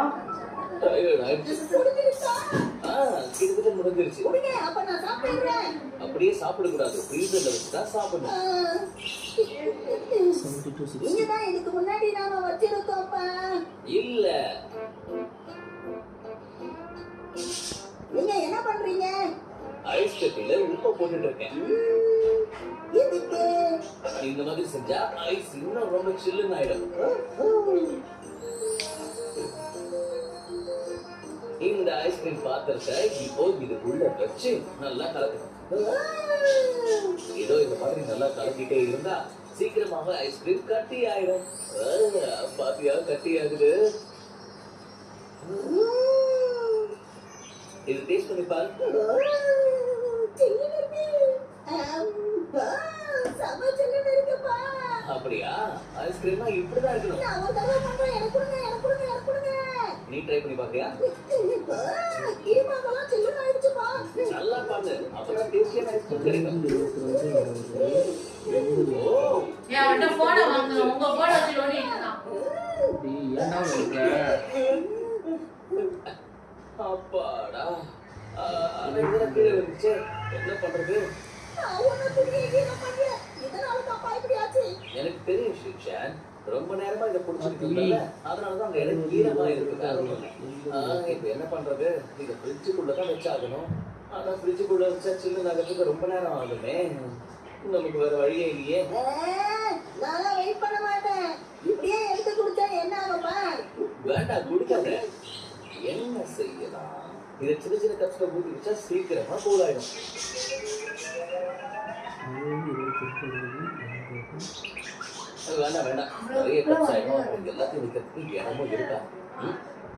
Tired ஆயிடுச்சு. கிட்டத்தட்ட முடிஞ்சிருச்சு. அப்படியே சாப்பிடக்கூடாது, ஃப்ரீசர்ல வச்சு தான் சாப்பிடணும். இதுக்கு முன்னாடி நாம வச்சிருக்கோம்ப்பா. இல்ல, நீங்க என்ன பண்றீங்க? ஐஸ் கட்டில உப்பு போட்டுட்டு இருக்கேன். எதுக்கு? இந்த மாதிரி செஞ்சா ஐஸ் இன்னும் ரொம்ப சில்லுன்னு ஆயிடும். இந்த ஐஸ்கிரீம் பாத்திரத்தை இப்போ இதுக்குள்ள வச்சு நல்லா கலக்கணும். ஏதோ இந்த மாதிரி நல்லா கலக்கிட்டே இருந்தா சீக்கிரமாக ஐஸ்கிரீம் கட்டி ஆயிடும். பாத்தியா, கட்டி ஆகுது. இது டேஸ்ட் பண்ணி பாரு. அப்படியா? ஐஸ்கிரீம்னா இப்படிதான் இருக்கணும். நீ ட்ரை பண்ணி பாத்தியா? நல்லா பாரு, அப்பதான் டேஸ்டியான ஐஸ்கிரீம் கிடைக்கும். அப்பாடா, என்ன பண்றது? எனக்கு தெரியும் ஷிக்ஷான், ரொம்ப நேரமா இதை புடிச்சிருக்கீங்கல்ல, அதனாலதான் அங்க எனக்கு ஈரமா இருக்கு. இப்ப என்ன பண்றது? இதை ஃப்ரிட்ஜுக்குள்ளதான் வச்சாகணும். ஆனா ஃப்ரிட்ஜுக்குள்ள வச்சா சில்லுன்னு ஆகிறதுக்கு ரொம்ப நேரம் ஆகுமே. நமக்கு வேற வழியே இல்லையே. வேண்டாம், குடிக்காத. என்ன செய்யலாம்? இதை சின்ன சின்ன கப்ஸ்ல ஊத்தி வச்சா சீக்கிரமா கூல் ஆயிடும். வேண்டாம் வேண்டாம், நிறைய கப்ஸ் ஆயிடும். எல்லாத்தையும் வைக்கிறதுக்கு இடமும் இருக்கா?